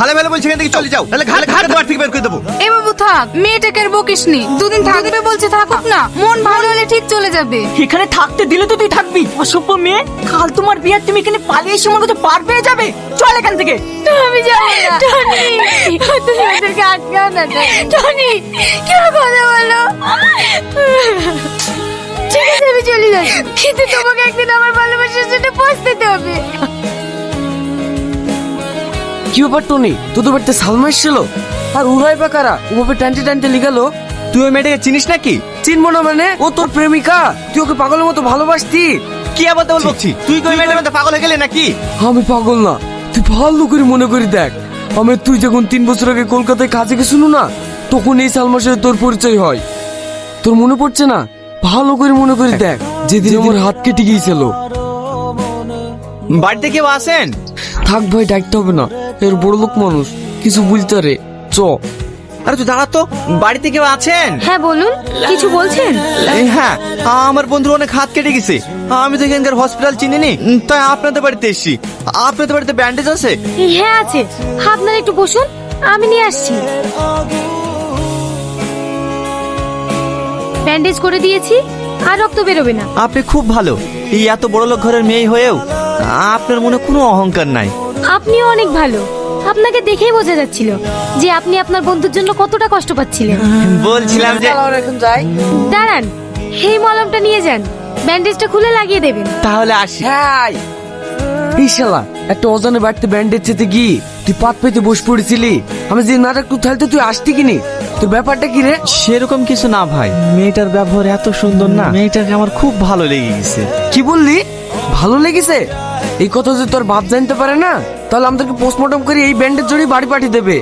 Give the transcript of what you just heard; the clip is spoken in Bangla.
ভালো ভালো বলছি, এখান থেকে চলে যাও, তাহলে ঘাট ঘাট ঘাট থেকে বের করে দেবো। এ বাবু থাক, মেয়েটাকে আর বকিসনি, দুদিন থাকবে বলছে থাকুক না, মন ভালো হলে ঠিক চলে যাবে। এখানে থাকতে দিলে তো তুই থাকবি, অসভ্য মেয়ে। কাল তোমার বিয়ে, তুমি এখানে পালিয়ে এসে আমার কাছে পার পেয়ে যাবে। চল এখান থেকে। আমি যাবো না টনি, তুমি ওদেরকে আটকাও না টনি, কেউ কথা বলো। ঠিক আছে আমি চলে যাই, কিন্তু তোমাকে একদিন আমার ভালোবাসার জন্য পৌঁছতে হবে। কি ব্যাপার টনি, তোদের বাড়িতে সালমা এসেছিল? আর উড়াই বা কারা? ওভাবে টানতে টানতে লিগালো। তুই ওই মেয়েটাকে চিনিস নাকি? চিনবো না মানে? ও তোর প্রেমিকা, তুই ওকে পাগলের মতো ভালোবাসতি। কি আবার বলছি? তুই কি ওই মেয়েটার মধ্যে পাগল হয়ে গেলি নাকি? আমি পাগল না, তুই ভালো করে মনে করি দেখ। আমি তুই যখন 3 বছর আগে কলকাতায় কাজে গেছিল না, তখন এই সালমার সাথে তোর পরিচয় হয়। তোর মনে পড়ছে না? ভালো করে মনে করি দেখ, যেদিন আমার হাত কেটে গিয়েছিল। বাড়িতে কেউ আসেন? থাক ভাই, ডাকতে হবে না, এর বড় লোক মানুষ, কিছু বুঝতে রে। চ। আরে তুই দাঁড়া তো, বাড়িতে কেউ আছেন? হ্যাঁ বলুন, কিছু বলছেন? হ্যাঁ, আমার বন্ধুর অনেক হাত কেটে গেছে, আমি তো এখানকার হসপিটাল চিনিনি, তাই আপনাদের বাড়িতে এসেছি। আপনাদের বাড়িতে ব্যান্ডেজ আছে? হ্যাঁ আছে, আপনারা একটু বসুন, আমি নিয়ে আসছি। ব্যান্ডেজ করে দিয়েছি, আর রক্ত বেরোবে না। আপনি খুব ভালো, এই এত বড় লোক ঘরের মেয়ে হয়েও আপনার মনে কোনো অহংকার নাই। আপনিও অনেক ভালো, আপনাকে দেখেই বোঝা যাচ্ছিল যে আপনি আপনার বন্ধুর জন্য কতটা কষ্ট পাচ্ছিলেন। বলছিলাম যে এখন যাই। দাঁড়ান, এই মলমটা নিয়ে যান, ব্যান্ডেজটা খুলে লাগিয়ে দেবেন। তাহলে আসি। হ্যাঁ, এই শালা একটা অজানের বাড়িতে ব্যান্ডেজ চেতে গিয়ে তুই পাত পেতে বসে পড়েছিলি। আমি যে নাটক তুই থাকতে তুই আসতি কিনি? তোর ব্যাপারটা কি রে? সেরকম কিছু না ভাই, মেয়েটার ব্যবহার এত সুন্দর না, মেয়েটাকে আমার খুব ভালো লেগে গেছে। কি বললি? ভালো লেগেছে? এই কথা যদি তোর বাপ জানতে পারে না, তাহলে আমাদেরকে পোস্টমর্টম করে এই ব্যান্ডেজ জড়িয়ে বাড়ি পাঠিয়ে দেবে।